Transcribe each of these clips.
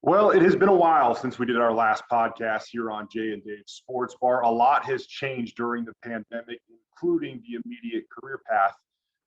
Well, it has been a while since we did our last podcast here on Jay and Dave Sports Bar. A lot has changed during the pandemic, including the immediate career path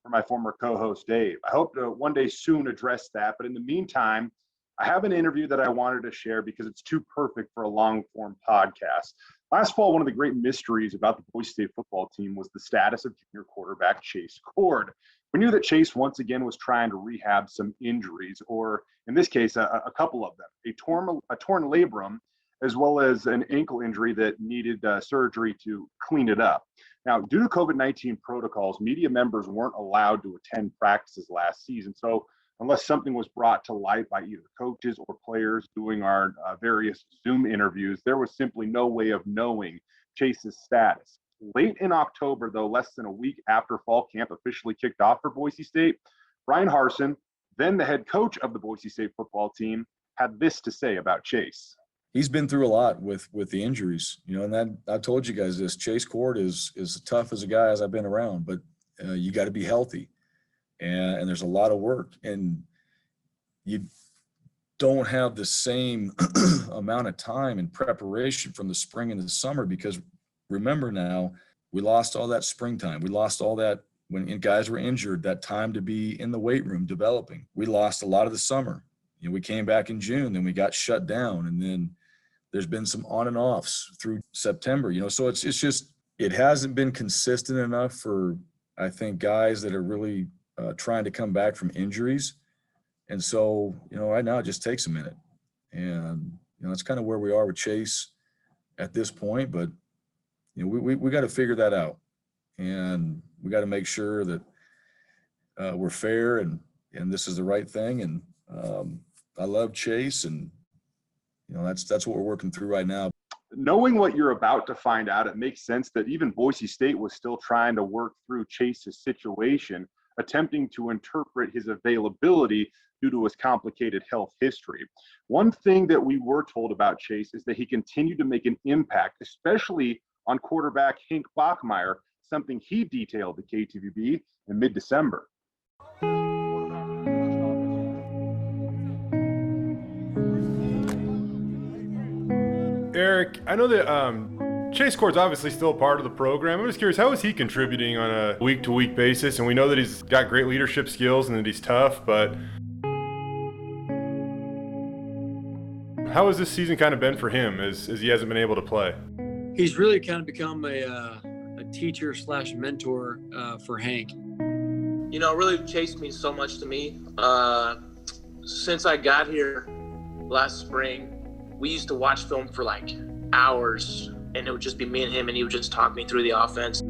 for my former co-host Dave. I hope to one day soon address that, but in the meantime, I have an interview that I wanted to share because it's too perfect for a long-form podcast. Last fall, one of the great mysteries about the Boise State football team was the status of junior quarterback Chase Cord. We knew that Chase once again was trying to rehab some injuries, or in this case, a couple of them, a torn labrum, as well as an ankle injury that needed surgery to clean it up. Now, due to COVID-19 protocols, media members weren't allowed to attend practices last season. So unless something was brought to light by either coaches or players doing our various Zoom interviews, there was simply no way of knowing Chase's status. Late in October, though, less than a week after fall camp officially kicked off for Boise State, Brian Harsin, then the head coach of the Boise State football team, had this to say about Chase. He's been through a lot with the injuries, and that I told you guys this. Chase Cord is as tough as a guy as I've been around, but you got to be healthy, and there's a lot of work, and you don't have the same amount of time in preparation from the spring and the summer because remember now, we lost all that springtime. We lost all that when guys were injured, that time to be in the weight room developing. We lost a lot of the summer. We came back in June, then we got shut down, and then there's been some on and offs through September. So it's just it hasn't been consistent enough for I think guys that are really trying to come back from injuries, and so right now it just takes a minute, and that's kind of where we are with Chase at this point, but. We got to figure that out, and we got to make sure that we're fair and this is the right thing. And I love Chase, and that's what we're working through right now. Knowing what you're about to find out, it makes sense that even Boise State was still trying to work through Chase's situation, attempting to interpret his availability due to his complicated health history. One thing that we were told about Chase is that he continued to make an impact, especially on quarterback Hank Bachmeier, something he detailed to KTVB in mid-December. Eric, I know that Chase Cord's obviously still a part of the program. I'm just curious, how is he contributing on a week-to-week basis? And we know that he's got great leadership skills and that he's tough, but how has this season kind of been for him as he hasn't been able to play? He's really kind of become a teacher / mentor for Hank. Really Chase means so much to me. Since I got here last spring, we used to watch film for like hours, and it would just be me and him, and he would just talk me through the offense.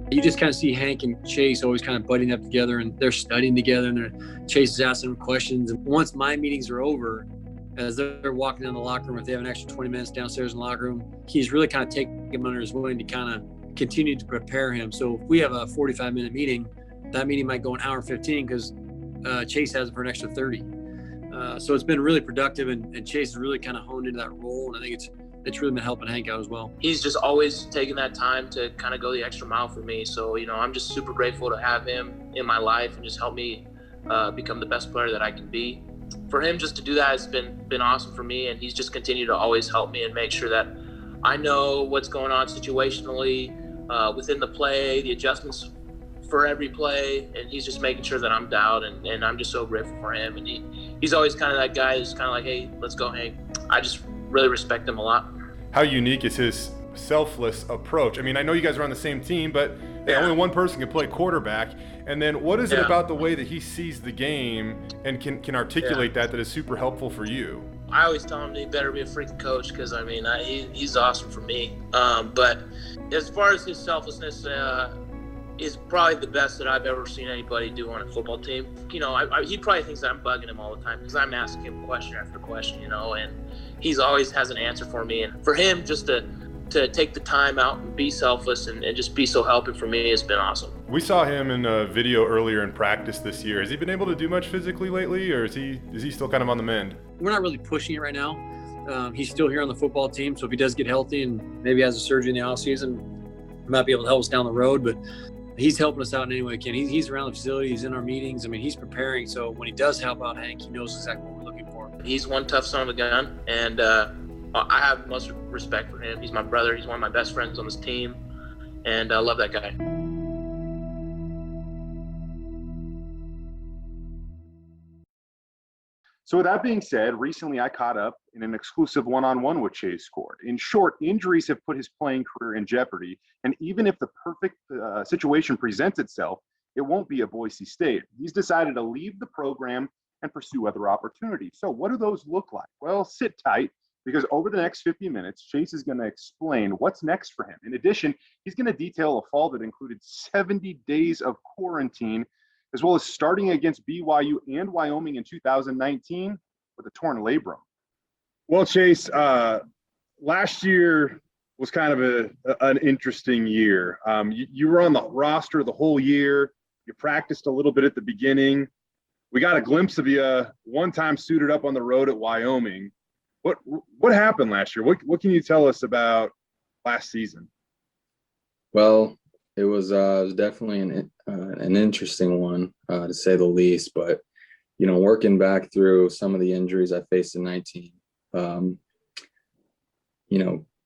You just kind of see Hank and Chase always kind of butting up together, and they're studying together, and Chase is asking them questions. And once my meetings are over, as they're walking down the locker room, if they have an extra 20 minutes downstairs in the locker room, he's really kind of taking him under his wing to kind of continue to prepare him. So if we have a 45-minute meeting, that meeting might go an hour 15 because Chase has it for an extra 30. So it's been really productive, and Chase has really kind of honed into that role, and I think it's really been helping Hank out as well. He's just always taking that time to kind of go the extra mile for me. So, I'm just super grateful to have him in my life and just help me become the best player that I can be. For him just to do that has been awesome for me, and he's just continued to always help me and make sure that I know what's going on situationally within the play, the adjustments for every play, and he's just making sure that I'm dialed, and I'm just so grateful for him. And he's always kind of that guy who's kind of like, hey, let's go, Hank. I just really respect him a lot. How unique is his selfless approach? I mean, I know you guys are on the same team, but only one person can play quarterback. And then what is it about the way that he sees the game and can articulate that is super helpful for you? I always tell him he better be a freaking coach because, he's awesome for me. But as far as his selflessness, is probably the best that I've ever seen anybody do on a football team. He probably thinks that I'm bugging him all the time because I'm asking him question after question, and he's always has an answer for me. And for him just to take the time out and be selfless and just be so helping for me has been awesome. We saw him in a video earlier in practice this year. Has he been able to do much physically lately, or is he still kind of on the mend? We're not really pushing it right now. He's still here on the football team, so if he does get healthy and maybe has a surgery in the offseason, he might be able to help us down the road, but he's helping us out in any way he can. He's around the facility. He's in our meetings. He's preparing. So when he does help out Hank, he knows exactly what we're looking for. he's one tough son of a gun, and I have most respect for him. He's my brother. He's one of my best friends on this team, and I love that guy. So with that being said, recently I caught up in an exclusive one-on-one with Chase Cord. In short, injuries have put his playing career in jeopardy, and even if the perfect situation presents itself, it won't be at Boise State. He's decided to leave the program and pursue other opportunities. So what do those look like? Well, sit tight, because over the next 50 minutes, Chase is going to explain what's next for him. In addition, he's going to detail a fall that included 70 days of quarantine, as well as starting against BYU and Wyoming in 2019 with a torn labrum. Well, Chase, last year was kind of an interesting year. You were on the roster the whole year. You practiced a little bit at the beginning. We got a glimpse of you one time suited up on the road at Wyoming. What happened last year? What can you tell us about last season? Well, it was definitely an interesting one, to say the least. But, working back through some of the injuries I faced in 19,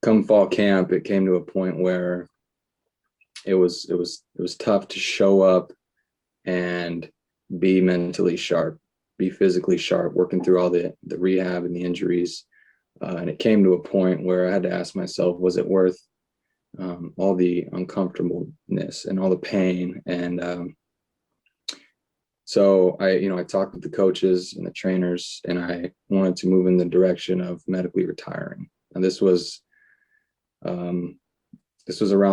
come fall camp, it came to a point where it was tough to show up and be mentally sharp, be physically sharp, working through all the rehab and the injuries. And it came to a point where I had to ask myself, was it worth all the uncomfortableness and all the pain? And so I talked with the coaches and the trainers, and I wanted to move in the direction of medically retiring. And this was around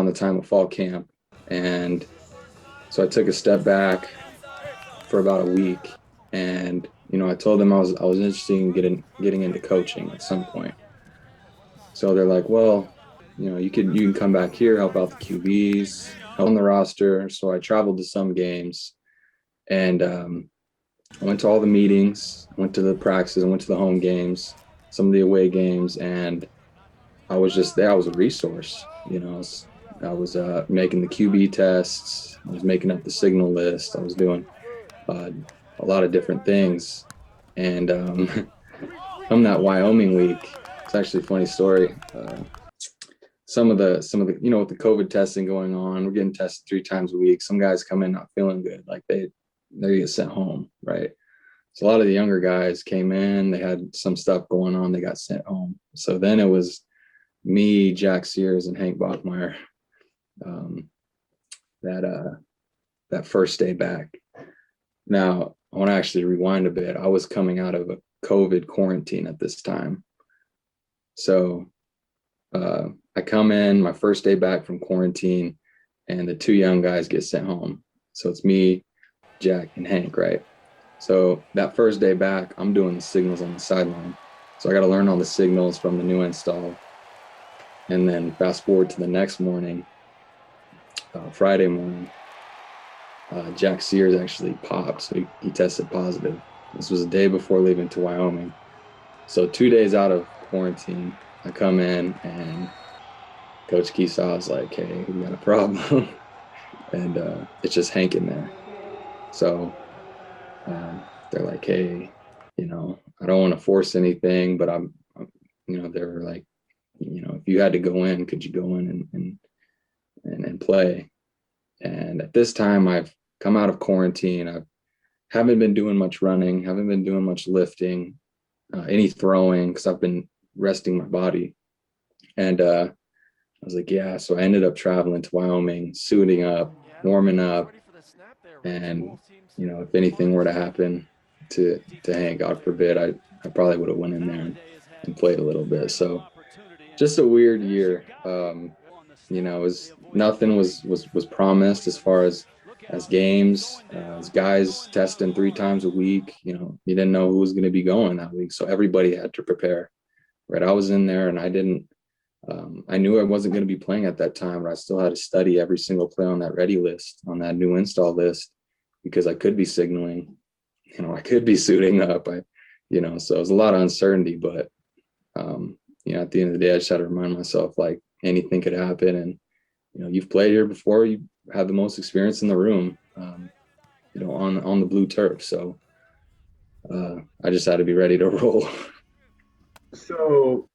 the time of fall camp. And so I took a step back for about a week, and I told them I was interested in getting into coaching at some point. So they're like, well, you can come back here, help out the QBs, help on the roster. So I traveled to some games, and I went to all the meetings, went to the practices, I went to the home games, some of the away games, and I was just there. I was a resource. I was making the QB tests. I was making up the signal list. I was doing a lot of different things. And from that Wyoming week, it's actually a funny story. Some of the with the COVID testing going on, we're getting tested 3 times a week. Some guys come in not feeling good, like they get sent home, right? So a lot of the younger guys came in, they had some stuff going on, they got sent home. So then it was me, Jack Sears, and Hank Bachmeyer that first day back. Now, I want to actually rewind a bit. I was coming out of a COVID quarantine at this time. So I come in my first day back from quarantine, and the 2 young guys get sent home. So it's me, Jack, and Hank, right? So that first day back, I'm doing the signals on the sideline. So I got to learn all the signals from the new install. And then fast forward to the next morning, Friday morning, Jack Sears actually popped. So he tested positive. This was a day before leaving to Wyoming. So 2 days out of quarantine, I come in, and Coach Keesaw was like, hey, we got a problem. And it's just Hank in there. So they're like, hey, I don't want to force anything, but they were like, if you had to go in, could you go in and play? And at this time, I've come out of quarantine. I haven't been doing much running, haven't been doing much lifting, any throwing, because I've been resting my body. And I was like, yeah. So I ended up traveling to Wyoming, suiting up, warming up. And, if anything were to happen to Hank, God forbid, I probably would have went in there and played a little bit. So just a weird year. Nothing was promised as far as games, as guys testing 3 times a week. You didn't know who was going to be going that week. So everybody had to prepare, right? I was in there, and I knew I wasn't going to be playing at that time, but I still had to study every single play on that ready list, on that new install list, because I could be signaling, I could be suiting up. So it was a lot of uncertainty, but at the end of the day, I just had to remind myself, like, anything could happen. And, you've played here before, you have the most experience in the room, on the blue turf. So I just had to be ready to roll. So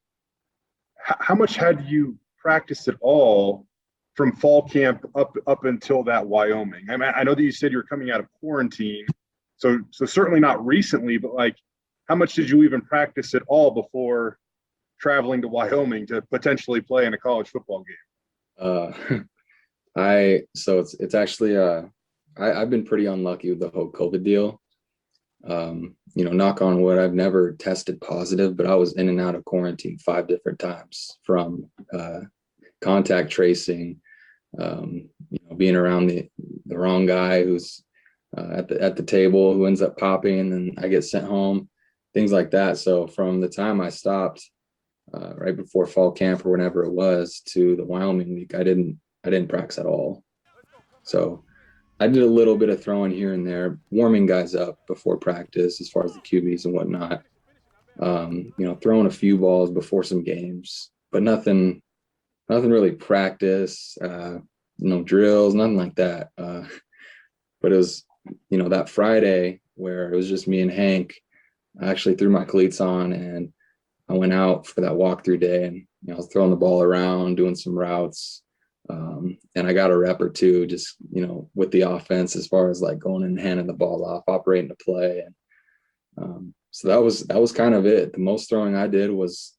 how much had you practiced at all from fall camp up until that Wyoming? I mean, I know that you said you were coming out of quarantine, so certainly not recently, but like, how much did you even practice at all before traveling to Wyoming to potentially play in a college football game? It's actually I've been pretty unlucky with the whole COVID deal. Knock on wood, I've never tested positive, but I was in and out of quarantine 5 different times from contact tracing, being around the wrong guy who's at the table who ends up popping, and then I get sent home, things like that. So from the time I stopped right before fall camp or whenever it was to the Wyoming week, I didn't practice at all. So I did a little bit of throwing here and there, warming guys up before practice as far as the QBs and whatnot. Throwing a few balls before some games, but nothing really practice, drills, nothing like that. But it was, that Friday where it was just me and Hank. I actually threw my cleats on and I went out for that walkthrough day, and I was throwing the ball around, doing some routes. And I got a rep or two just, with the offense as far as like going and handing the ball off, operating the play. And so that was kind of it. The most throwing I did was,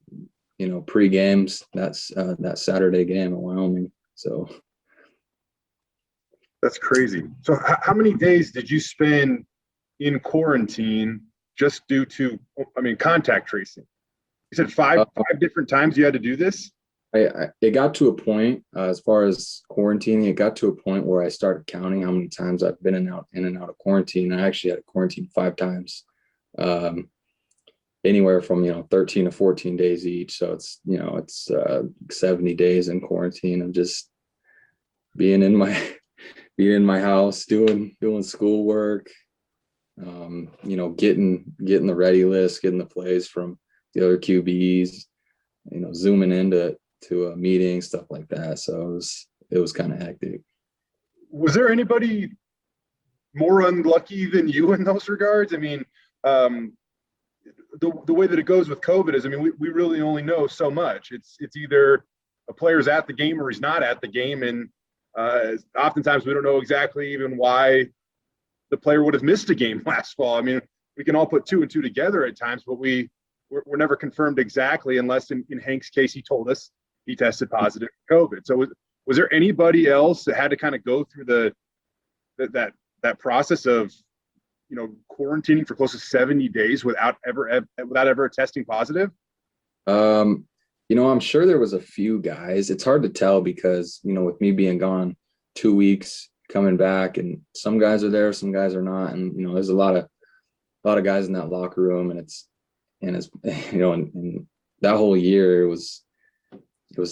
pre-games. That's that Saturday game in Wyoming. So That's crazy. So how many days did you spend in quarantine just due to, contact tracing? You said five different times you had to do this? It got to a point, as far as quarantining, it got to a point where I started counting how many times I've been in and out of quarantine. I actually had to quarantine 5 times, anywhere from 13 to 14 days each. So it's 70 days in quarantine of just being in my house, doing schoolwork, getting the ready list, getting the plays from the other QBs, zooming into a meeting, stuff like that. So it was kind of hectic. Was there anybody more unlucky than you in those regards? I mean, the way that it goes with COVID is, we really only know so much. It's either a player's at the game or he's not at the game, and oftentimes we don't know exactly even why the player would have missed a game last fall. We can all put 2 and 2 together at times, but we're never confirmed exactly, unless in Hank's case he told us he tested positive for COVID. So was there anybody else that had to kind of go through that process of quarantining for close to 70 days without ever testing positive? I'm sure there was a few guys. It's hard to tell because with me being gone 2 weeks, coming back, and some guys are there, some guys are not, and there's a lot of guys in that locker room, and it's and that whole year it was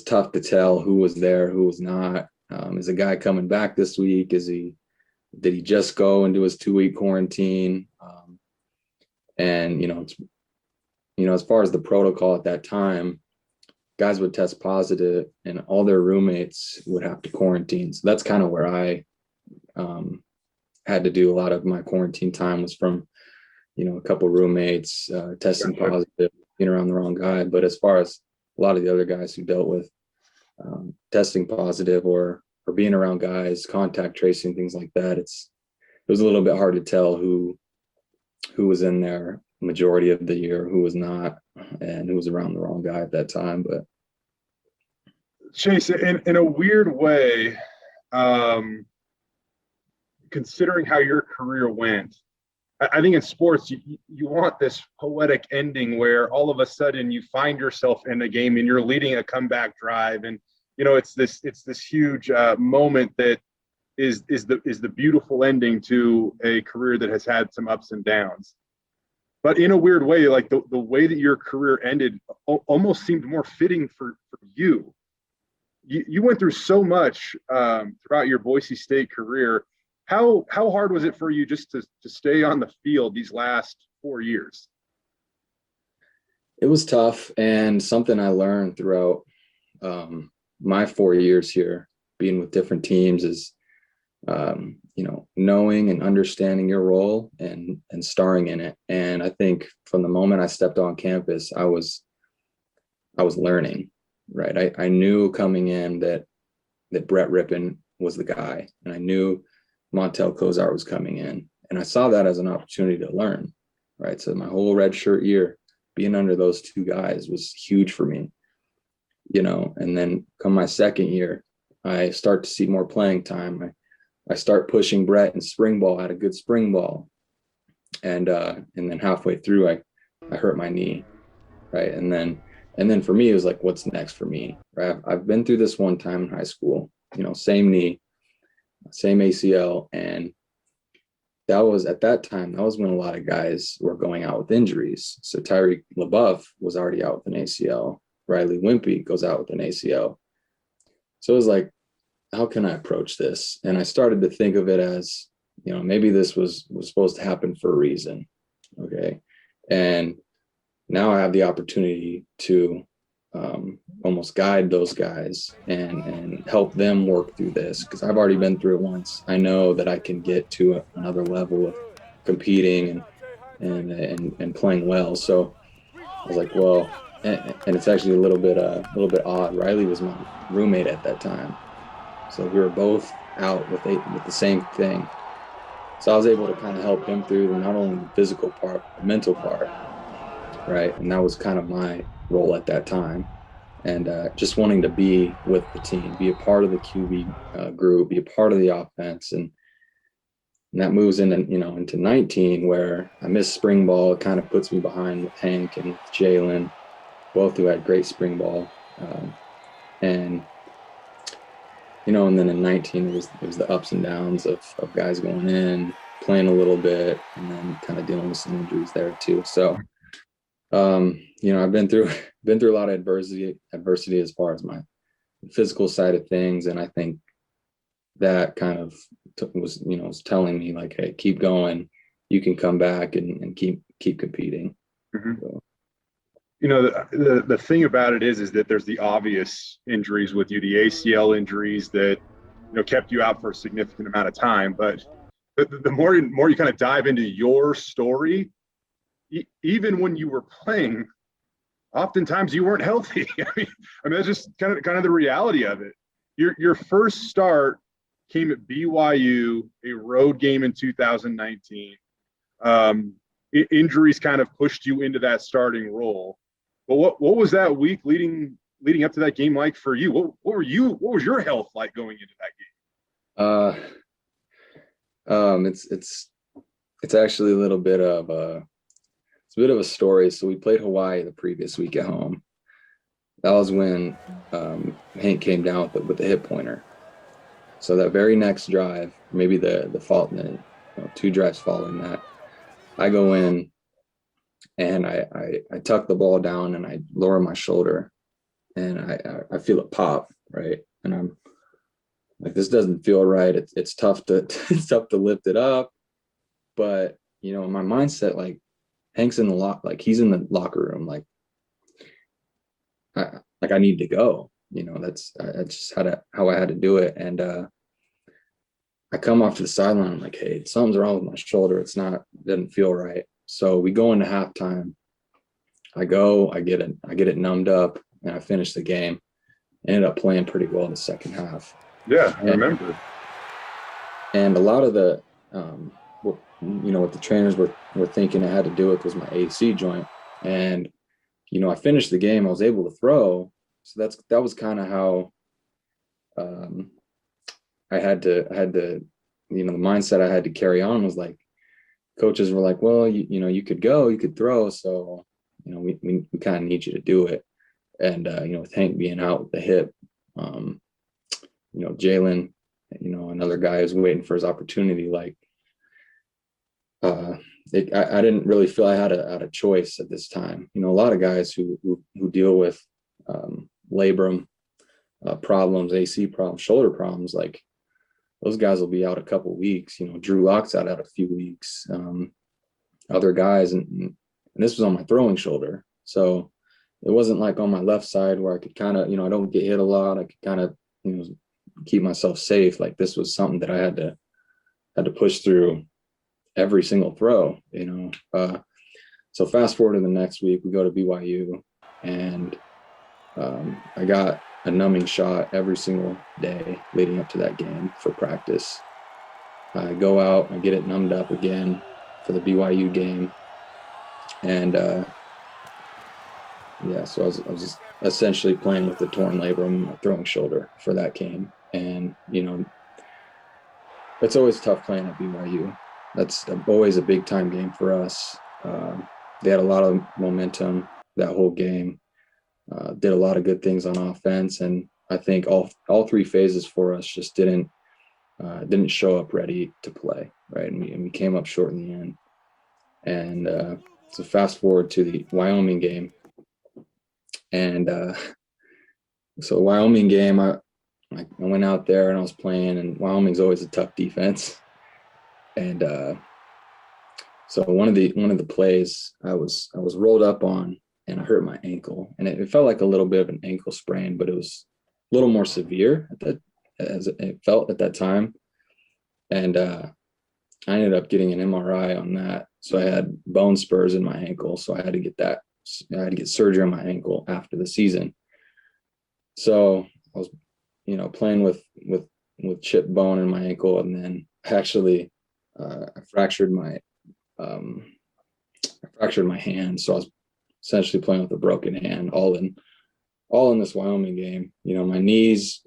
tough to tell who was there, who was not. Is a guy coming back this week? Did he just go and do his 2-week quarantine? And as far as the protocol at that time, guys would test positive and all their roommates would have to quarantine. So that's kind of where I had to do a lot of my quarantine time, was from a couple roommates testing positive, being around the wrong guy. But as far as a lot of the other guys who dealt with testing positive or being around guys, contact tracing, things like that, it was a little bit hard to tell who was in there majority of the year, who was not, and who was around the wrong guy at that time. But Chase, in a weird way, considering how your career went, I think in sports, you want this poetic ending where all of a sudden you find yourself in a game and you're leading a comeback drive, and it's this huge moment that is the beautiful ending to a career that has had some ups and downs. But in a weird way, like the way that your career ended almost seemed more fitting for you. You went through so much throughout your Boise State career. How hard was it for you just to stay on the field these last 4 years? It was tough, and something I learned throughout my 4 years here, being with different teams, is knowing and understanding your role and starring in it. And I think from the moment I stepped on campus, I was learning, right? I knew coming in that Brett Rippon was the guy, and I knew Montel Kozar was coming in, and I saw that as an opportunity to learn, right? So my whole redshirt year, being under those two guys was huge for me, and then come my second year, I start to see more playing time. I start pushing Brett in spring ball, had a good spring ball. And then halfway through, I hurt my knee, right? And then for me, it was like, what's next for me, right? I've been through this one time in high school, same knee, same ACL. And that was, at that time, that was when a lot of guys were going out with injuries. So Tyreek LaBeouf was already out with an ACL. Riley Wimpy goes out with an ACL. So it was like, how can I approach this? And I started to think of it as, maybe this was supposed to happen for a reason. Okay. And now I have the opportunity to almost guide those guys and help them work through this, because I've already been through it once. I know that I can get to another level of competing and playing well. So I was like, well, and it's actually a little bit odd. Riley was my roommate at that time, so we were both out with the same thing. So I was able to kind of help him through not only the physical part, the mental part, right? And that was kind of my role at that time. And just wanting to be with the team, be a part of the QB group, be a part of the offense. And that moves into 19, where I missed spring ball. It kind of puts me behind with Hank and Jalen, both who had great spring ball. And then in 19, it was the ups and downs of guys going in, playing a little bit, and then kind of dealing with some injuries there too. So, I've been through a lot of adversity as far as my physical side of things. And I think that kind of was telling me, like, hey, keep going, you can come back and keep competing. Mm-hmm. So. The thing about it is that there's the obvious injuries with you, the ACL injuries that, kept you out for a significant amount of time. But the more you kind of dive into your story, even when you were playing, oftentimes you weren't healthy. I mean, that's just kind of the reality of it. Your first start came at BYU, a road game in 2019. Injuries kind of pushed you into that starting role. But what was that week leading up to that game like for you? What was your health like going into that game? It's actually a little bit of a story. So we played Hawaii the previous week at home. That was when Hank came down with the hip pointer. So that very next drive, maybe the fault, 2 drives following that, I go in and I tuck the ball down and I lower my shoulder, and I feel it pop, right? And I'm like, this doesn't feel right. It's tough to lift it up, but in my mindset, like, Hank's in the he's in the locker room, like I need to go. That's just how I had to do it. And I come off to the sideline. I'm like, hey, something's wrong with my shoulder. It doesn't feel right. So we go into halftime. I get it numbed up, and I finish the game. Ended up playing pretty well in the second half. Yeah, I remember. And a lot of the, what the trainers were thinking I had to do with was my AC joint. And, I finished the game. I was able to throw. So that was kind of how I had to, the mindset I had to carry on was like, coaches were like, well, you could go, you could throw. So, we kind of need you to do it. And, with Hank being out with the hip, Jalen, another guy who's waiting for his opportunity. Like, I didn't really feel I had a choice at this time. A lot of guys who deal with labrum problems, AC problems, shoulder problems, like, those guys will be out a couple weeks. Drew Lock's out a few weeks. Other guys, and this was on my throwing shoulder, so it wasn't like on my left side where I could kind of, I don't get hit a lot. I could kind of, keep myself safe. Like this was something that I had to push through every single throw, So fast forward to the next week, we go to BYU, and I got a numbing shot every single day leading up to that game for practice. I go out, I get it numbed up again for the BYU game. And so I was just essentially playing with the torn labrum in my throwing shoulder for that game. And, it's always tough playing at BYU. That's always a big time game for us. They had a lot of momentum that whole game. Did a lot of good things on offense, and I think all three phases for us just didn't show up ready to play, right? And we came up short in the end. And so fast forward to the Wyoming game, and so Wyoming game, I went out there and I was playing, and Wyoming's always a tough defense, and so one of the plays I was rolled up on, and I hurt my ankle, and it felt like a little bit of an ankle sprain, but it was a little more severe as it felt at that time. And I ended up getting an MRI on that. So I had bone spurs in my ankle. So I had to get surgery on my ankle after the season. So I was, playing with chipped bone in my ankle, and then actually I fractured my hand. So I was essentially playing with a broken hand, all in this Wyoming game. My knees,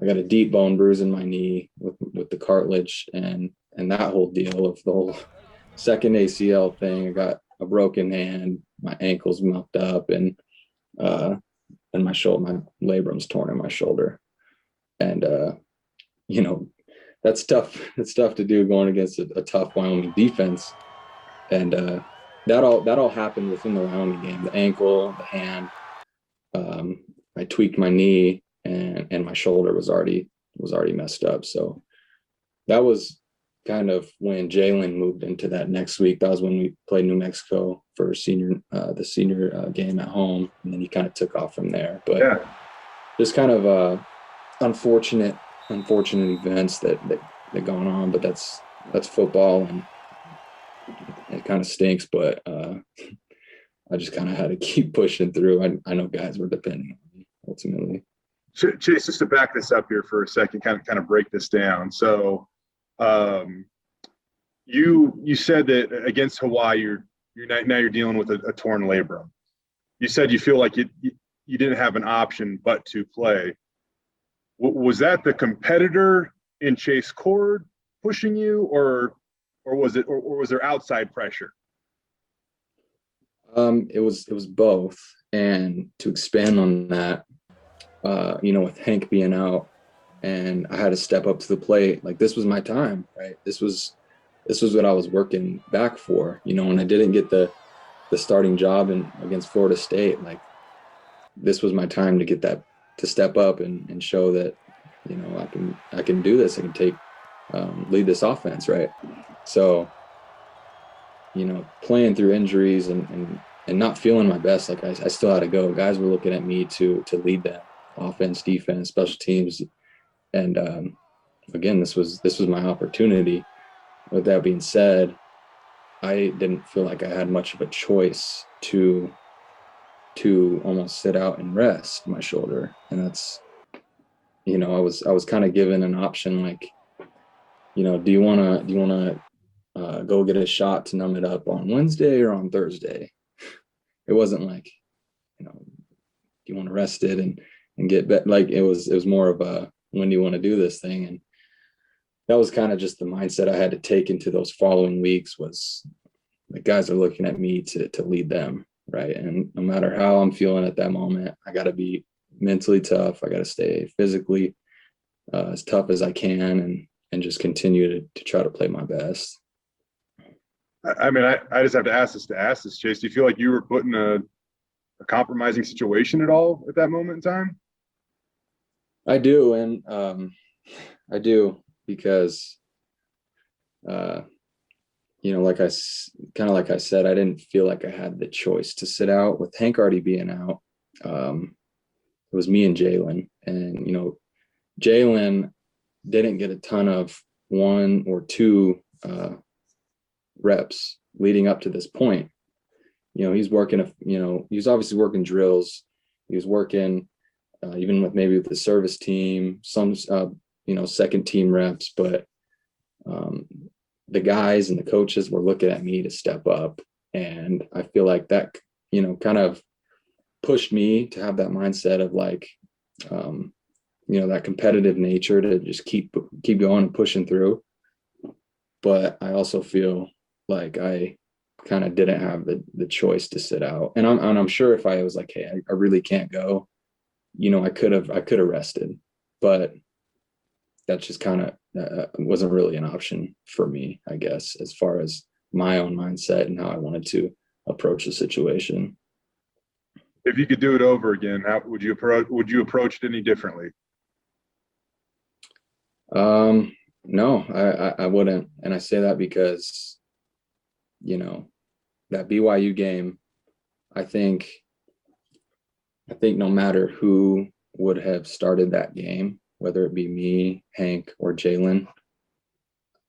I got a deep bone bruise in my knee with the cartilage and that whole deal of the whole second ACL thing. I got a broken hand, my ankle's mucked up, and my labrum's torn in my shoulder. And that's tough. It's tough to do going against a tough Wyoming defense. And that all happened within the Wyoming game. The ankle, the hand. I tweaked my knee, and my shoulder was already messed up. So that was kind of when Jalen moved into that next week. That was when we played New Mexico for the senior game at home, and then he kind of took off from there. But yeah, just kind of unfortunate events that going on. But that's football, and it kind of stinks. But I just kind of had to keep pushing through. I know guys were depending on me ultimately. Chase, just to back this up here for a second, kind of break this down. So, you said that against Hawaii, you're dealing with a torn labrum. You said you feel like you didn't have an option but to play. Was that the competitor in Chase Cord pushing you, or was there outside pressure? It was both. And to expand on that, with Hank being out, and I had to step up to the plate. Like, this was my time, right? This was what I was working back for, when I didn't get the starting job against Florida State. Like, this was my time to get that, to step up and show that, I can do this. I can lead this offense, right? So, playing through injuries and not feeling my best, like I still had to go. Guys were looking at me to lead that offense, defense, special teams. And again, this was my opportunity. With that being said, I didn't feel like I had much of a choice to almost sit out and rest my shoulder. And that's, I was kind of given an option, like, do you want to go get a shot to numb it up on Wednesday or on Thursday? It wasn't like, do you want to rest it and get better? Like, it was more of a, when do you want to do this thing? And that was kind of just the mindset I had to take into those following weeks, was the guys are looking at me to lead them, right? And no matter how I'm feeling at that moment, I got to be mentally tough. I got to stay physically as tough as I can and just continue to try to play my best. I mean, I just have to ask this, Chase. Do you feel like you were put in a compromising situation at all at that moment in time? I do, and I do, because like I said, I didn't feel like I had the choice to sit out. With Hank already being out, it was me and Jalen, and Jalen didn't get a ton of 1 or 2 reps leading up to this point. He's working, he's obviously working drills. He was working even maybe with the service team, some, second team reps, but the guys and the coaches were looking at me to step up. And I feel like that, kind of pushed me to have that mindset of like, that competitive nature to just keep going and pushing through. But I also feel like I kind of didn't have the choice to sit out. And I'm sure if I was like, hey, I really can't go, I could have rested, but that's just kind of wasn't really an option for me, I guess, as far as my own mindset and how I wanted to approach the situation. If you could do it over again, how would you approach it any differently? No, I wouldn't. And I say that because, that BYU game, I think no matter who would have started that game, whether it be me, Hank, or Jalen,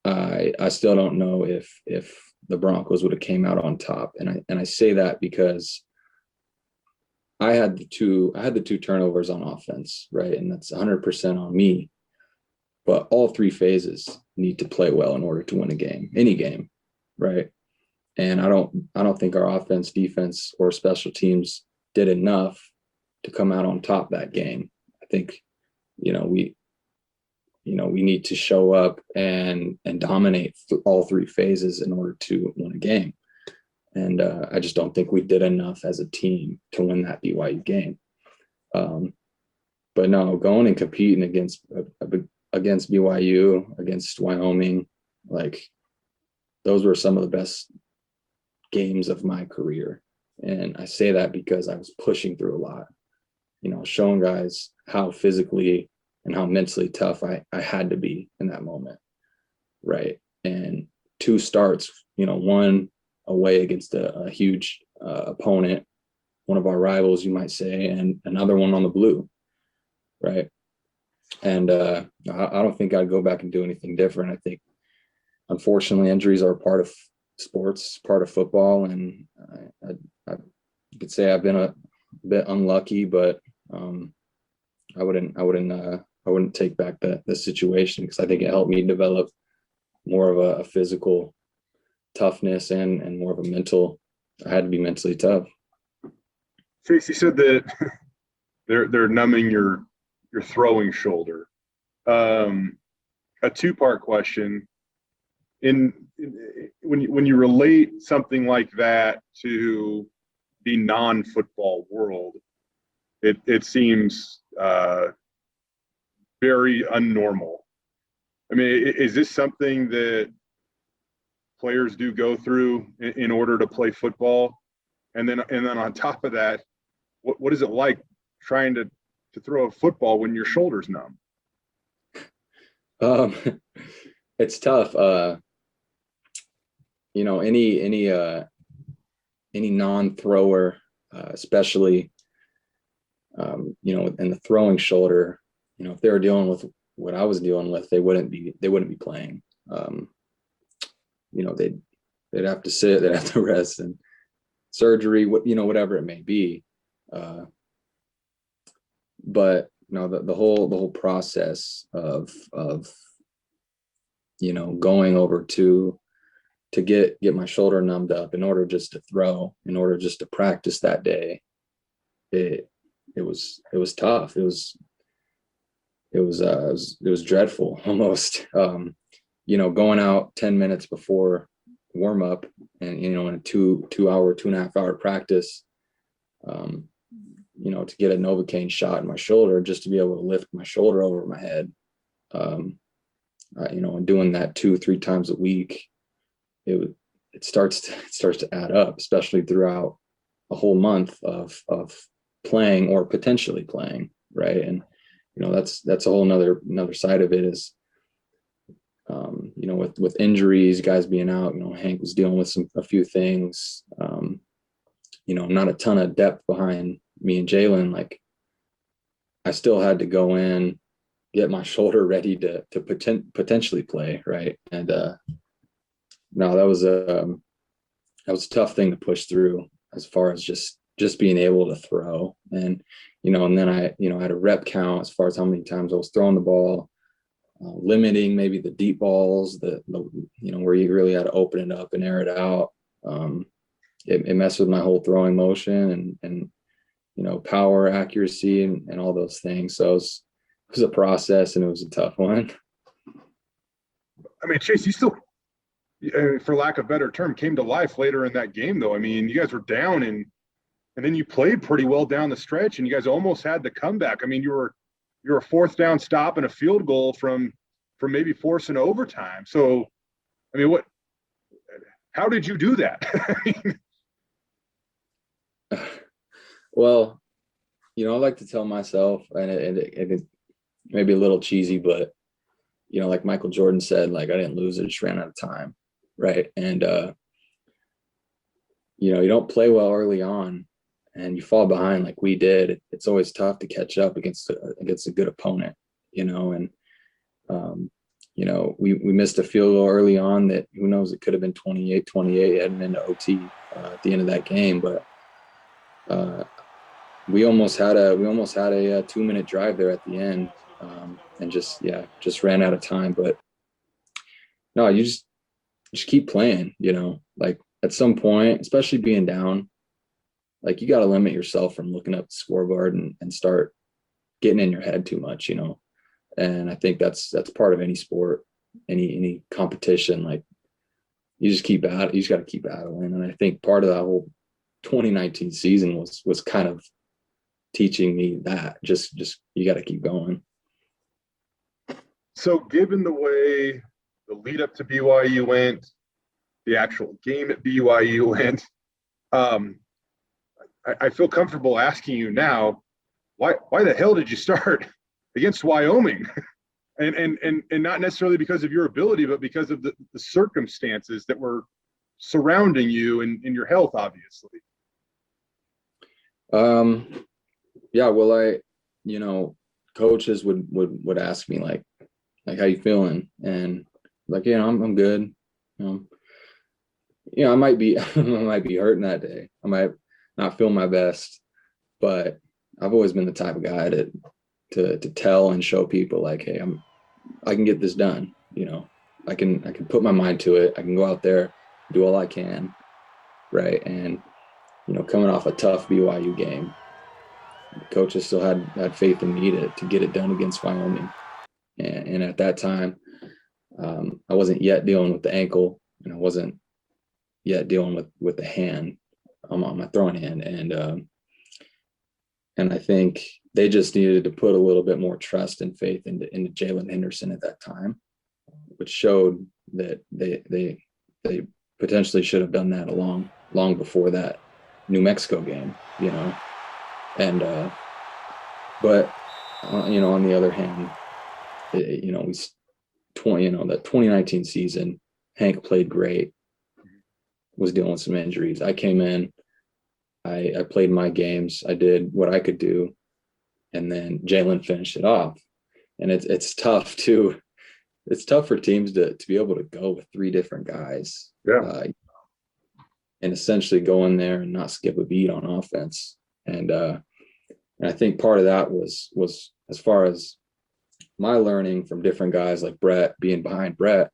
I still don't know if the Broncos would have came out on top. And I say that because I had the two turnovers on offense, right? And that's 100% on me. But all 3 phases need to play well in order to win a game, any game, right? And I don't think our offense, defense, or special teams did enough to come out on top that game. I think, we need to show up and dominate all 3 phases in order to win a game. And I just don't think we did enough as a team to win that BYU game. But no, going and competing against BYU, against Wyoming, like those were some of the best games of my career. And I say that because I was pushing through a lot, showing guys how physically and how mentally tough I had to be in that moment. Right. And 2 starts, one away against a huge opponent, one of our rivals, you might say, and another one on the blue. Right. And I don't think I'd go back and do anything different. I think, unfortunately, injuries are part of sports, part of football, and I could say I've been a bit unlucky, but I wouldn't take back the situation, because I think it helped me develop more of a physical toughness and more of a mental. I had to be mentally tough. Chase, you said that they're numbing your throwing shoulder. A 2-part question. When you relate something like that to the non-football world, it seems very unnormal. I mean, is this something that players do go through in order to play football? And then on top of that, what is it like trying to throw a football when your shoulder's numb? It's tough. Any non-thrower, especially, in the throwing shoulder, if they were dealing with what I was dealing with, they wouldn't be playing. They'd have to sit, they'd have to rest, and surgery, whatever it may be. But the whole process of going over to get my shoulder numbed up in order just to throw, in order just to practice that day, it was tough. It was dreadful almost. Going out 10 minutes before warm up, and in a 2.5 hour practice, to get a Novocaine shot in my shoulder just to be able to lift my shoulder over my head, and doing that 2-3 times a week, it starts to add up, especially throughout a whole month of playing or potentially playing, right? And that's a whole another side of it is, with injuries, guys being out. Hank was dealing with a few things. Not a ton of depth behind me and Jalen. Like, I still had to go in get my shoulder ready to potentially play, right? And no, that was a tough thing to push through, as far as just being able to throw. And and then I had a rep count as far as how many times I was throwing the ball, limiting maybe the deep balls, the where you really had to open it up and air it out. It messed with my whole throwing motion and power, accuracy, and all those things. So it was a process, and it was a tough one. I mean, Chase, you still, for lack of a better term, came to life later in that game, though. I mean, you guys were down, and then you played pretty well down the stretch, and you guys almost had the comeback. I mean, you were a fourth down stop and a field goal from maybe forcing overtime. So, I mean, how did you do that? Well, I like to tell myself, and it may be a little cheesy, but like Michael Jordan said, like, I didn't lose it, just ran out of time, right? And you don't play well early on, and you fall behind like we did. It's always tough to catch up against a good opponent, and we missed a field goal early on that, who knows, it could have been 28-28 heading into OT at the end of that game, but we almost had a 2-minute drive there at the end, and just ran out of time. But no, you just keep playing, like, at some point, especially being down, like, you got to limit yourself from looking up the scoreboard and start getting in your head too much, and I think that's part of any sport, any competition. Like, you just got to keep battling. And I think part of that whole 2019 season was kind of teaching me that just you got to keep going. So, given the way the lead up to BYU went, the actual game at BYU went, I feel comfortable asking you now, why the hell did you start against Wyoming? and not necessarily because of your ability, but because of the circumstances that were surrounding you and your health, obviously. Yeah, well, coaches would ask me like, how you feeling? And like, I'm good. I might be hurting that day. I might not feel my best, but I've always been the type of guy to tell and show people, like, hey, I can get this done. I can put my mind to it. I can go out there, do all I can. Right. And, coming off a tough BYU game, coaches still had faith in me to get it done against Wyoming. And at that time, I wasn't yet dealing with the ankle, and I wasn't yet dealing with the hand. I'm on my throwing hand. And I think they just needed to put a little bit more trust and faith into Jalen Henderson at that time, which showed that they potentially should have done that long before that New Mexico game, and but on the other hand, that 2019 season, Hank played great, was dealing with some injuries. I came in, I played my games, I did what I could do, and then Jalen finished it off. And it's tough for teams to be able to go with three different guys. Yeah. And essentially go in there and not skip a beat on offense. And I think part of that was as far as my learning from different guys like Brett, being behind Brett,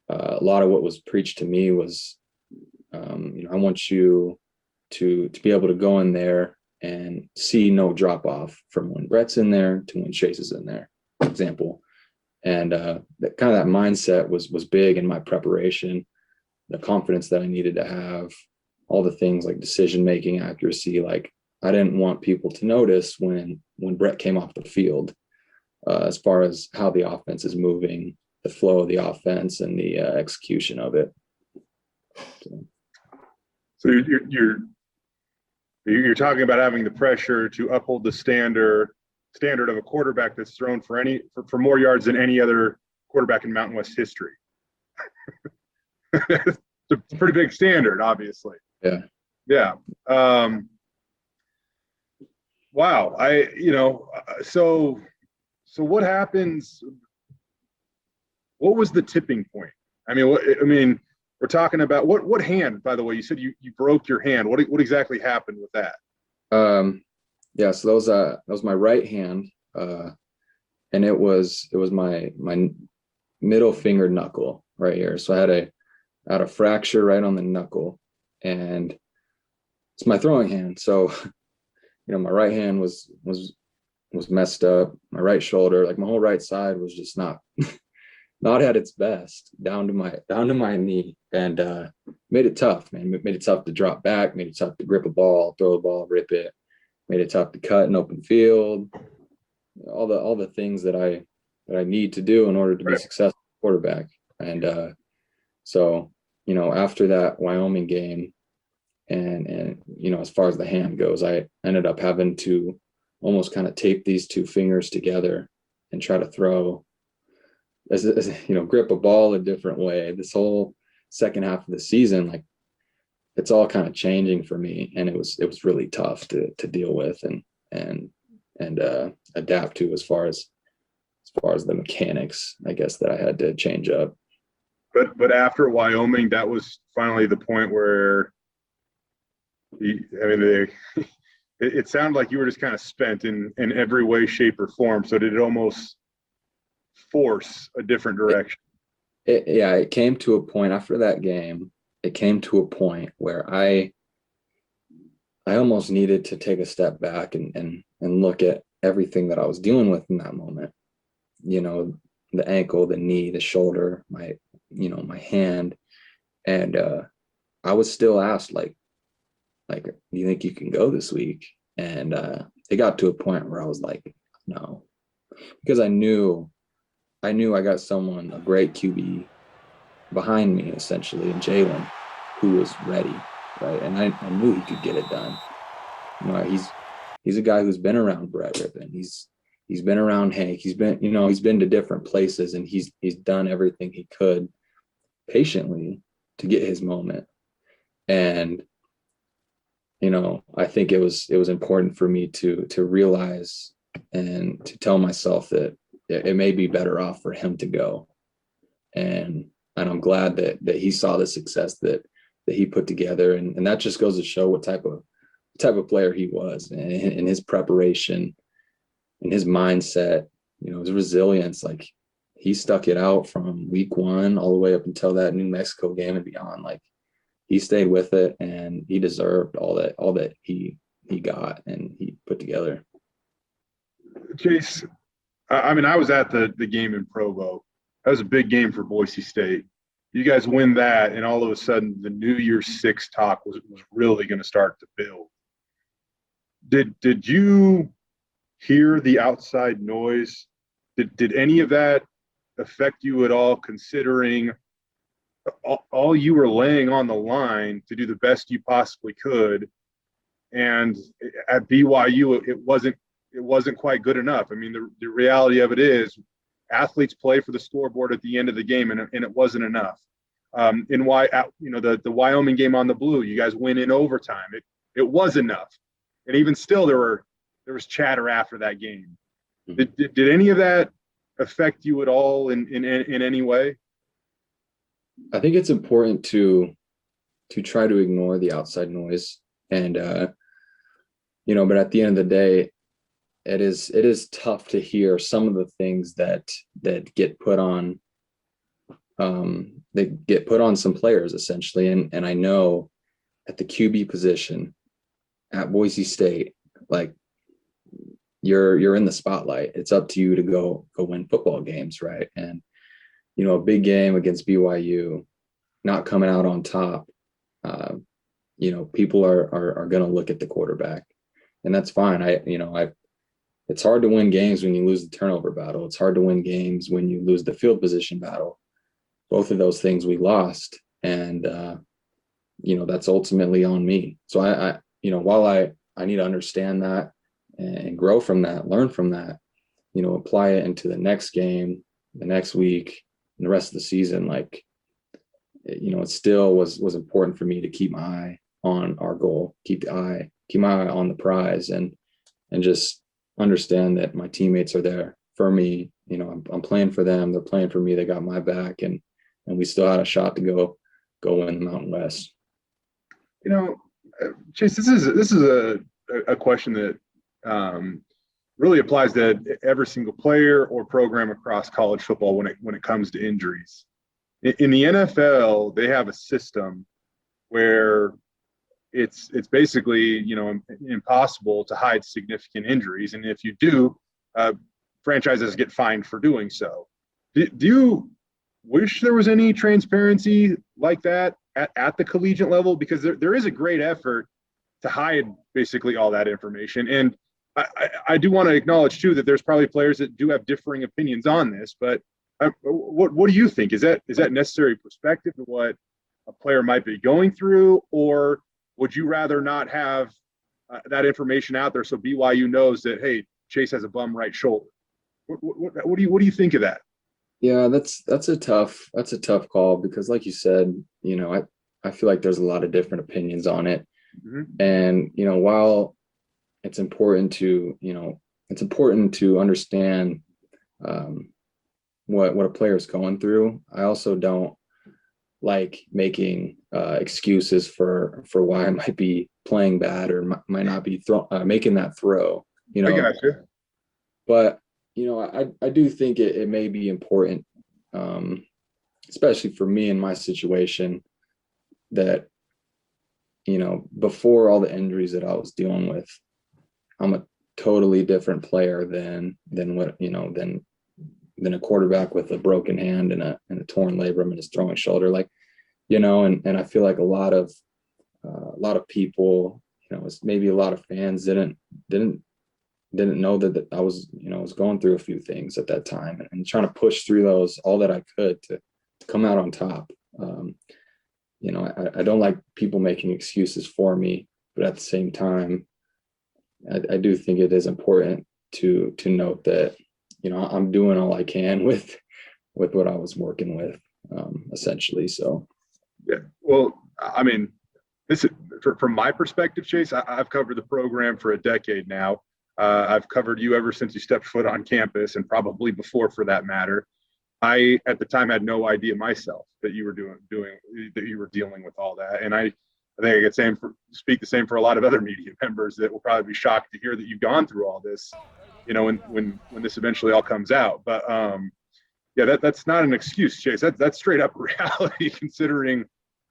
a lot of what was preached to me was, I want you to be able to go in there and see no drop off from when Brett's in there to when Chase is in there, for example. And that mindset was big in my preparation, the confidence that I needed to have, all the things like decision-making, accuracy. Like, I didn't want people to notice when Brett came off the field, as far as how the offense is moving, the flow of the offense, and the execution of it. So you're talking about having the pressure to uphold the standard of a quarterback that's thrown for more yards than any other quarterback in Mountain West history. It's a pretty big standard, obviously. Yeah. Yeah. Wow. So So what happens? What was the tipping point? I mean, we're talking about what hand, by the way, you said you broke your hand. What exactly happened with that? Yeah, so that was my right hand. And it was my middle finger knuckle right here. So I had a fracture right on the knuckle, and it's my throwing hand. So, my right hand was messed up. My right shoulder, like my whole right side was just not at its best, down to my knee, and made it tough, man. Made it tough to drop back, made it tough to grip a ball, throw a ball, rip it, made it tough to cut an open field, all the things that I need to do in order to be successful quarterback. And so, after that Wyoming game, and as far as the hand goes, I ended up having to almost kind of tape these two fingers together and try to throw, as grip a ball a different way. This whole second half of the season, like, it's all kind of changing for me, and it was really tough to deal with and adapt to as far as the mechanics, I guess, that I had to change up. But after Wyoming, that was finally the point where it sounded like you were just kind of spent in every way, shape, or form. So did it almost force a different direction? It came to a point after that game. It came to a point where I almost needed to take a step back and look at everything that I was dealing with in that moment. The ankle, the knee, the shoulder, my hand. And I was still asked, like, do you think you can go this week? And it got to a point where I was like, no, because I knew I got someone, a great QB behind me, essentially, in Jalen, who was ready, right? And I knew he could get it done. He's a guy who's been around Brett Rippon. He's been around Hank. He's been to different places, and he's done everything he could patiently to get his moment. And I think it was important for me to realize and to tell myself that it may be better off for him to go. And I'm glad that he saw the success that he put together, and that just goes to show what type of player he was, and his preparation and his mindset, his resilience. Like, he stuck it out from week 1 all the way up until that New Mexico game and beyond. Like, he stayed with it, and he deserved all that he got and he put together. Chase, I was at the game in Provo. That was a big game for Boise State. You guys win that, and all of a sudden the New Year's Six talk was really going to start to build. Did you hear the outside noise? Did any of that affect you at all, considering all you were laying on the line to do the best you possibly could, and at BYU it wasn't quite good enough? I mean, the reality of it is, athletes play for the scoreboard at the end of the game, and it wasn't enough. The Wyoming game on the Blue, you guys win in overtime. It was enough, and even still, there was chatter after that game. Did any of that affect you at all in any way? I think it's important to try to ignore the outside noise, and but at the end of the day, it is tough to hear some of the things that get put on some players, essentially. And I know at the QB position at Boise State, like, you're in the spotlight. It's up to you to go win football games, right? And a big game against BYU, not coming out on top, people are going to look at the quarterback, and that's fine. It's hard to win games when you lose the turnover battle. It's hard to win games when you lose the field position battle. Both of those things we lost, and that's ultimately on me. So I while I need to understand that and grow from that, learn from that, apply it into the next game, the next week, and the rest of the season. Like, it still was important for me to keep my eye on our goal, keep my eye on the prize, and just understand that my teammates are there for me. You know, I'm playing for them. They're playing for me. They got my back, and we still had a shot to go win the Mountain West. You know, Chase, this is a question that really applies to every single player or program across college football when it comes to injuries. In the NFL, they have a system where it's basically, you know, impossible to hide significant injuries, and if you do, franchises get fined for doing so. Do you wish there was any transparency like that at the collegiate level? Because there is a great effort to hide basically all that information. And I do want to acknowledge too that there's probably players that do have differing opinions on this, but what do you think? Is that necessary perspective to what a player might be going through, or would you rather not have that information out there so BYU knows that, hey, Chase has a bum right shoulder? What do you think of that? Yeah, that's a tough call, because like you said, you know, I feel like there's a lot of different opinions on it. Mm-hmm. And, you know, while it's important to understand what a player is going through, I also don't like making excuses for why I might be playing bad or might not be making that throw, you know. I got you. But, you know, I do think it may be important, especially for me in my situation, that, you know, before all the injuries that I was dealing with, I'm a totally different player than what, you know, than a quarterback with a broken hand and a torn labrum in his throwing shoulder, like, you know, and I feel like a lot of people, you know, maybe a lot of fans didn't know that I was, you know, was going through a few things at that time, and trying to push through those all that I could to come out on top. You know, I don't like people making excuses for me, but at the same time, I do think it is important to note that, you know, I'm doing all I can with what I was working with, essentially. So, yeah. Well, I mean, this is from my perspective, Chase. I've covered the program for a decade now. I've covered you ever since you stepped foot on campus, and probably before, for that matter. I, at the time, had no idea myself that you were that you were dealing with all that. And I think I could speak the same for a lot of other media members that will probably be shocked to hear that you've gone through all this, you know, when this eventually all comes out. But yeah, that's not an excuse, Chase. That's straight up reality, considering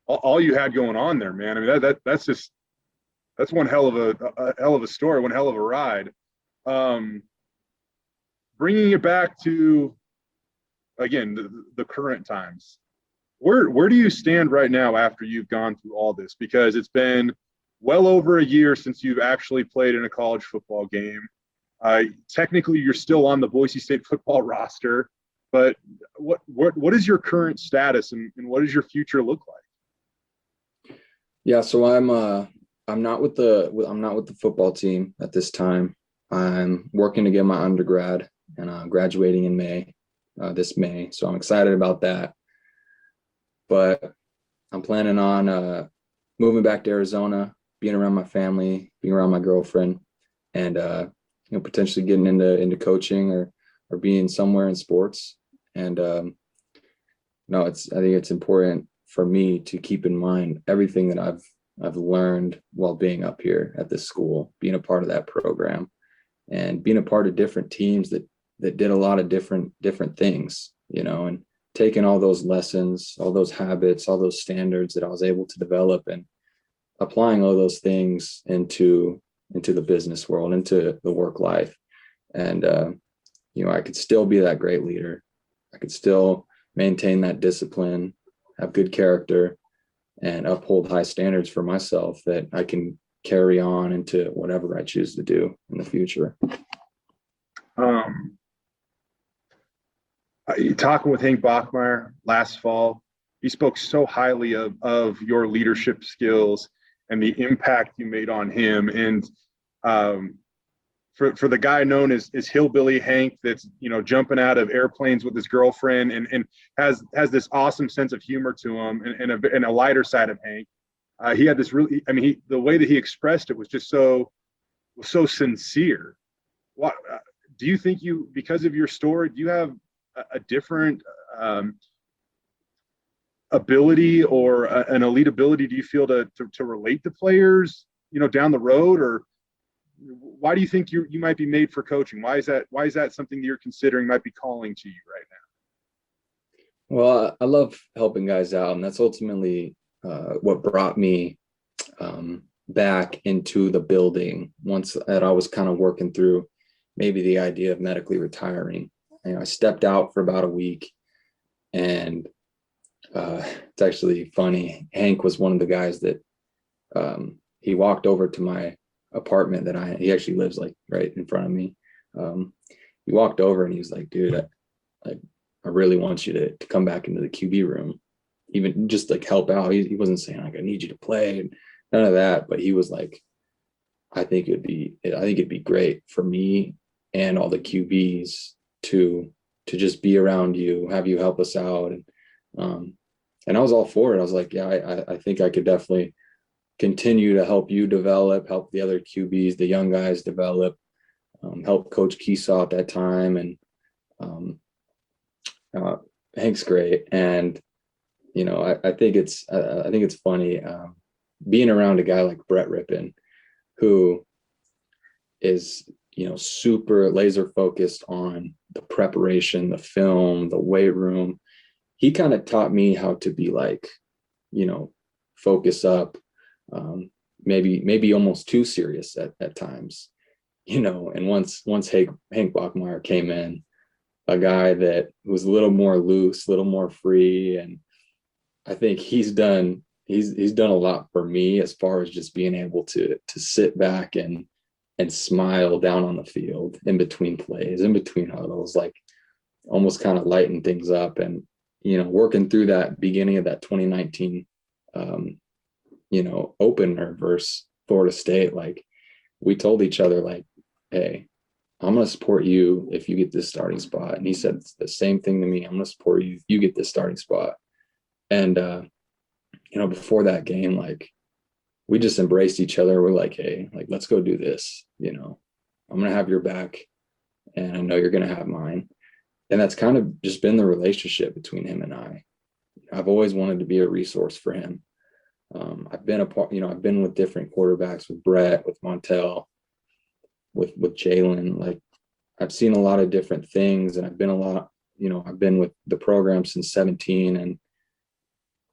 all you had going on there, man. I mean, that's one hell of a story, one hell of a ride. Bringing it back to, again, the current times, where do you stand right now after you've gone through all this? Because it's been well over a year since you've actually played in a college football game. Technically, you're still on the Boise State football roster, but what is your current status, and what does your future look like? Yeah, so I'm not with the football team at this time. I'm working to get my undergrad, and graduating in this May. So I'm excited about that. But I'm planning on moving back to Arizona, being around my family, being around my girlfriend, and you know, potentially getting into coaching or being somewhere in sports. And I think it's important for me to keep in mind everything that I've learned while being up here at this school, being a part of that program, and being a part of different teams that did a lot of different things, you know, and taking all those lessons, all those habits, all those standards that I was able to develop, and applying all those things into the business world, into the work life. And, you know, I could still be that great leader. I could still maintain that discipline, have good character, and uphold high standards for myself that I can carry on into whatever I choose to do in the future. Talking with Hank Bachmeier last fall, he spoke so highly of your leadership skills and the impact you made on him. And for the guy known as Hillbilly Hank, that's, you know, jumping out of airplanes with his girlfriend and has this awesome sense of humor to him, and a lighter side of Hank. He had this really, I mean, the way that he expressed it was just so sincere. What do you think because of your story, do you have a different ability or an elite ability, do you feel to relate to players, down the road? Or why do you think you might be made for coaching? Why is that something that you're considering might be calling to you right now? Well, I love helping guys out, and that's ultimately what brought me back into the building once that I was kind of working through maybe the idea of medically retiring. I stepped out for about a week, and it's actually funny. Hank was one of the guys that he walked over to my apartment he actually lives like right in front of me. He walked over and he was like, dude, I really want you to come back into the QB room, even just like help out. He wasn't saying like, I need you to play, none of that. But he was like, I think it'd be great for me and all the QBs to just be around you, have you help us out. And I was all for it. I was like, yeah, I think I could definitely continue to help you develop, help the other QBs, the young guys develop, help Coach Keesaw at that time. And Hank's great. And, I think it's funny being around a guy like Brett Rippon, who is, super laser focused on the preparation, the film, the weight room. He kind of taught me how to be like, focus up, maybe almost too serious at times, and once Hank Bachmeyer came in, a guy that was a little more loose, a little more free. And I think he's done a lot for me as far as just being able to sit back and smile down on the field in between plays, in between huddles, like almost kind of lighten things up. And, working through that beginning of that 2019, opener versus Florida State, like we told each other like, hey, I'm going to support you if you get this starting spot. And he said the same thing to me. I'm going to support you if you get this starting spot. And, before that game, like we just embraced each other. We're like, hey, like, let's go do this. I'm going to have your back and I know you're going to have mine. And that's kind of just been the relationship between him and I. I've always wanted to be a resource for him. I've been I've been with different quarterbacks, with Brett, with Montel, with Jalen. Like I've seen a lot of different things, and I've been I've been with the program since 17, and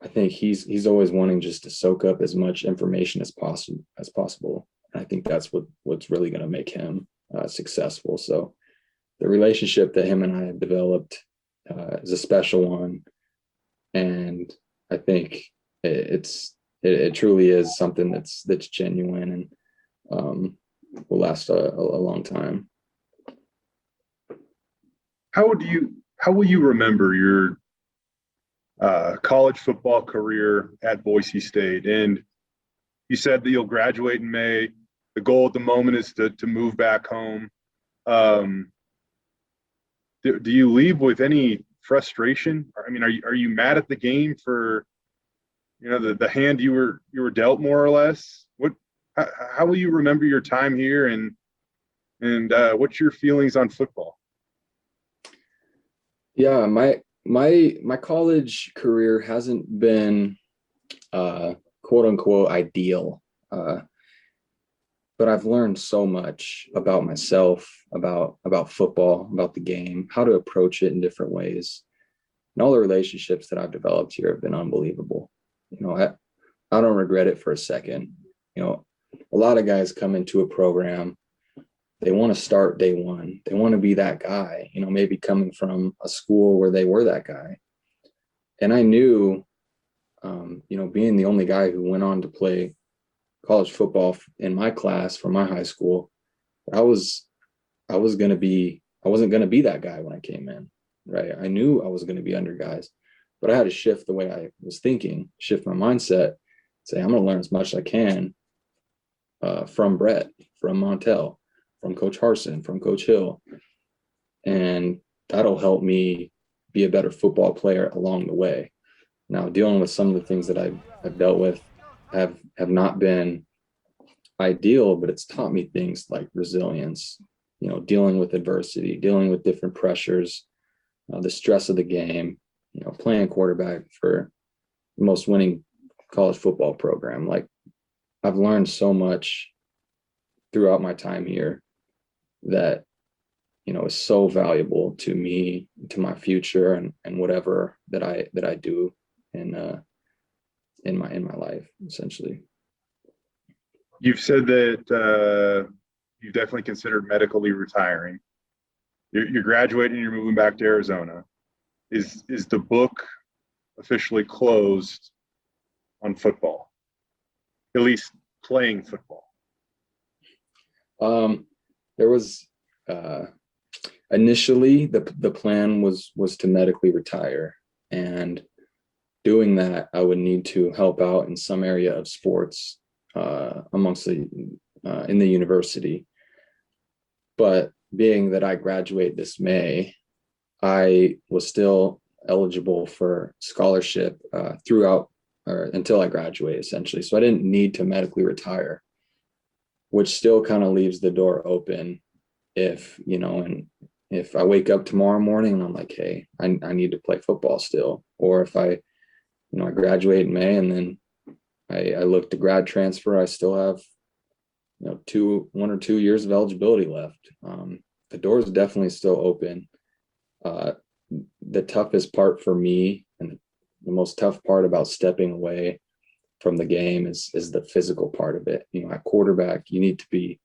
I think he's always wanting just to soak up as much information as possible. And I think that's what's really going to make him successful. So the relationship that him and I have developed is a special one, and I think it truly is something that's genuine and will last a long time. How will you remember your college football career at Boise State? And you said that you'll graduate in May. The goal at the moment is to move back home. Do you leave with any frustration? I mean, are you mad at the game for the hand you were dealt, more or less? How will you remember your time here, and what's your feelings on football? Yeah, my college career hasn't been quote unquote ideal, but I've learned so much about myself, about football, about the game, how to approach it in different ways, and all the relationships that I've developed here have been unbelievable. I don't regret it for a second. A lot of guys come into a program, they want to start day one. They want to be that guy, maybe coming from a school where they were that guy. And I knew, being the only guy who went on to play college football in my class from my high school, I wasn't going to be that guy when I came in, right? I knew I was going to be under guys, but I had to shift the way I was thinking, shift my mindset, say, I'm going to learn as much as I can from Brett, from Montel, from Coach Harsin, from Coach Hill. And that'll help me be a better football player along the way. Now, dealing with some of the things that I've dealt with have not been ideal, but it's taught me things like resilience, dealing with adversity, dealing with different pressures, the stress of the game, playing quarterback for the most winning college football program. Like, I've learned so much throughout my time here that, is so valuable to me, to my future, and whatever that I do in my life, essentially. You've said that you've definitely considered medically retiring. You're graduating, you're moving back to Arizona. Is the book officially closed on football? At least playing football? There was initially the plan was to medically retire, and doing that, I would need to help out in some area of sports amongst in the university. But being that I graduate this May, I was still eligible for scholarship throughout or until I graduate, essentially. So I didn't need to medically retire, which still kind of leaves the door open if, and if I wake up tomorrow morning and I'm like, hey, I need to play football still, or if I graduate in May and then I look to grad transfer, I still have 1 or 2 years of eligibility left. The door is definitely still open. The toughest part for me, and the most tough part about stepping away from the game, is the physical part of it. At quarterback, you need to be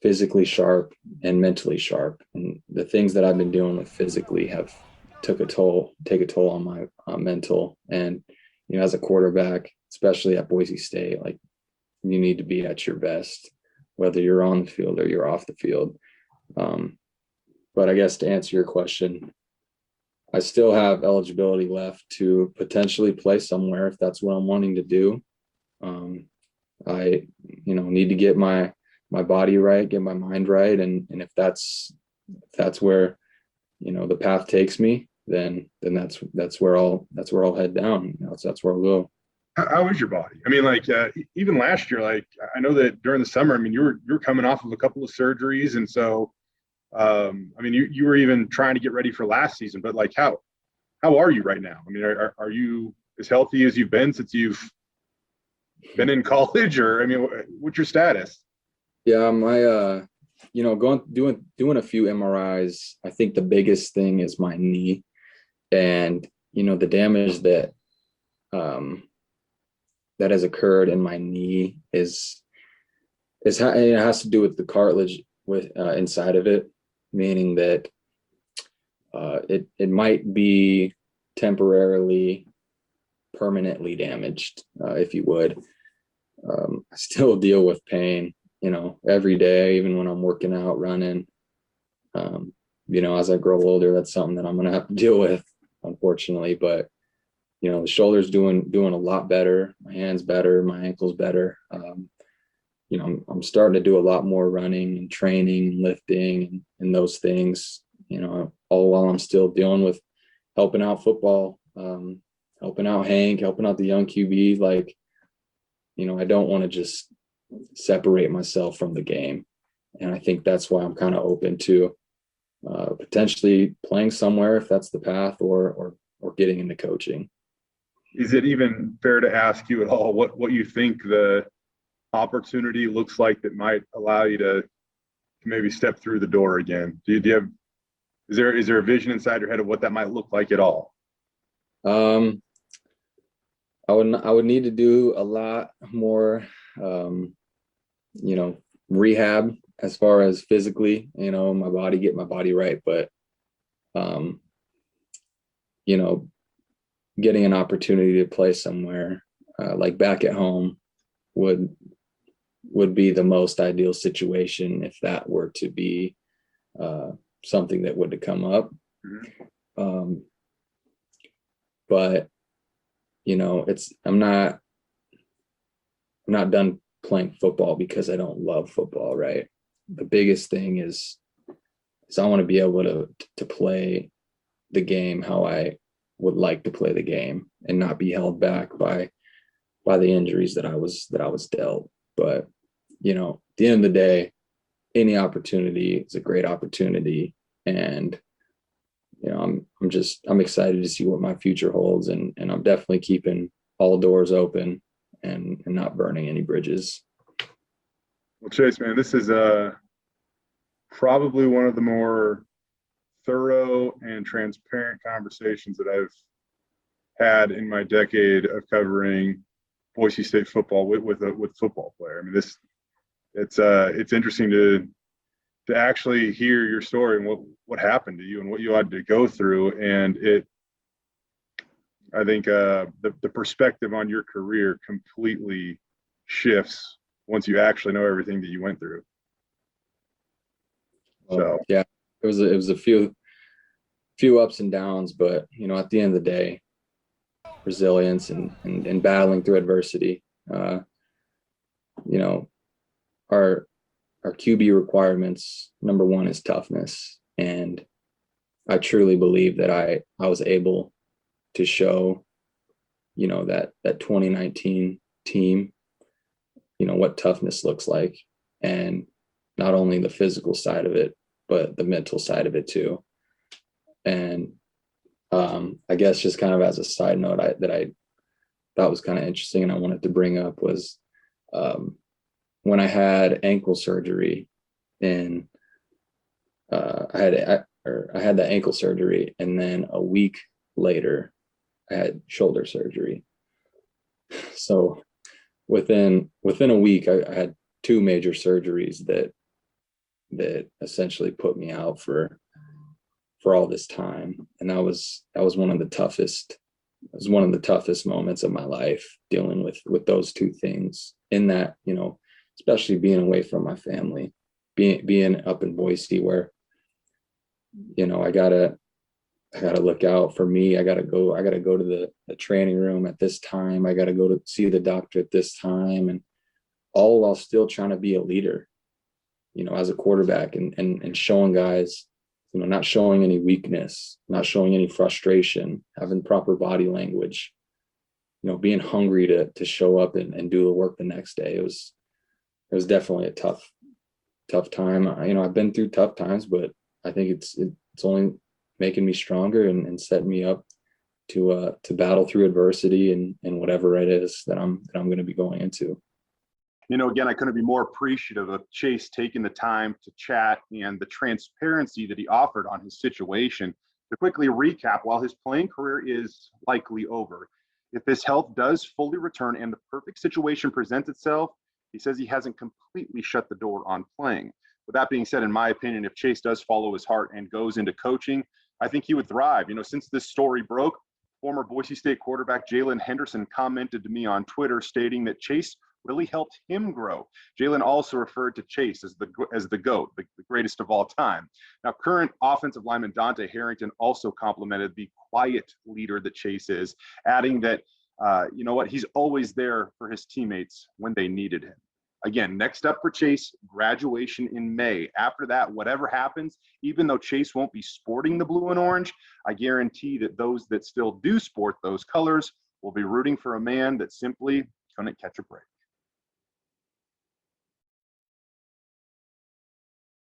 physically sharp and mentally sharp, and the things that I've been dealing with physically have take a toll on my mental. And as a quarterback, especially at Boise State, like, you need to be at your best, whether you're on the field or you're off the field. But I guess to answer your question, I still have eligibility left to potentially play somewhere if that's what I'm wanting to do. I, need to get my body right, get my mind right, and if that's where the path takes me, then that's where I'll head down. That's where I'll go. How is your body? I mean, like, even last year, like, I know that during the summer, I mean, you were coming off of a couple of surgeries, and so I mean, you were even trying to get ready for last season. But like, how are you right now? I mean, are you as healthy as you've been since you've been in college, or I mean, what's your status? Yeah, my doing a few MRIs. I think the biggest thing is my knee, and the damage that that has occurred in my knee it has to do with the cartilage inside of it, meaning that it might be temporarily, permanently damaged, if you would. I still deal with pain, every day, even when I'm working out, running. As I grow older, that's something that I'm going to have to deal with, unfortunately. But the shoulder's doing a lot better, my hand's better, my ankle's better. I'm starting to do a lot more running and training and lifting and those things, all while I'm still dealing with helping out football, helping out Hank, helping out the young QB. Like, I don't want to just separate myself from the game. And I think that's why I'm kind of open to potentially playing somewhere, if that's the path, or getting into coaching. Is it even fair to ask you at all what you think the opportunity looks like that might allow you to maybe step through the door again? Do you have, is there a vision inside your head of what that might look like at all? I would need to do a lot more, rehab as far as physically, get my body right. But, getting an opportunity to play somewhere like back at home would be the most ideal situation if that were to be something that would come up. Mm-hmm. But I'm not done playing football because I don't love football, right? The biggest thing is I want to be able to play the game how I would like to play the game and not be held back by the injuries that I was dealt. But at the end of the day, any opportunity is a great opportunity. And, you know, I'm excited to see what my future holds. And I'm definitely keeping all doors open and not burning any bridges. Well, Chase, man, this is probably one of the more thorough and transparent conversations that I've had in my decade of covering Boise State football with a football player. I mean, it's interesting to actually hear your story and what happened to you and what you had to go through. And I think the perspective on your career completely shifts once you actually know everything that you went through. So yeah, it was a few ups and downs, but you know, at the end of the day, resilience and battling through adversity. You know, our QB requirements, number one is toughness, and I truly believe that I was able to show, you know, that 2019 team, you know, what toughness looks like, and not only the physical side of it, but the mental side of it too. And I guess just kind of as a side note, that I thought was kind of interesting and I wanted to bring up was when I had ankle surgery, and I had the ankle surgery, and then a week later I had shoulder surgery. So within a week, I had two major surgeries that essentially put me out for all this time. And that was one of the toughest moments of my life, dealing with those two things, in that, you know, especially being away from my family, being up in Boise, where, you know, I gotta look out for me. I gotta go to the training room at this time. I gotta go to see the doctor at this time, and all while still trying to be a leader, you know, as a quarterback, and showing guys, you know, not showing any weakness, not showing any frustration, having proper body language, you know, being hungry to show up and do the work the next day. It was definitely a tough time. You know, I've been through tough times, but I think it's only making me stronger and setting me up to battle through adversity and whatever it is that I'm going to be going into. You know, again, I couldn't be more appreciative of Chase taking the time to chat and the transparency that he offered on his situation. To quickly recap, while his playing career is likely over, if his health does fully return and the perfect situation presents itself, he says he hasn't completely shut the door on playing. With that being said, in my opinion, if Chase does follow his heart and goes into coaching, I think he would thrive. You know, since this story broke, former Boise State quarterback Jalen Henderson commented to me on Twitter stating that Chase really helped him grow. Jalen also referred to Chase as the GOAT, the greatest of all time. Now, current offensive lineman Dante Harrington also complimented the quiet leader that Chase is, adding that, you know what, he's always there for his teammates when they needed him. Again, next up for Chase, graduation in May. After that, whatever happens, even though Chase won't be sporting the blue and orange, I guarantee that those that still do sport those colors will be rooting for a man that simply couldn't catch a break.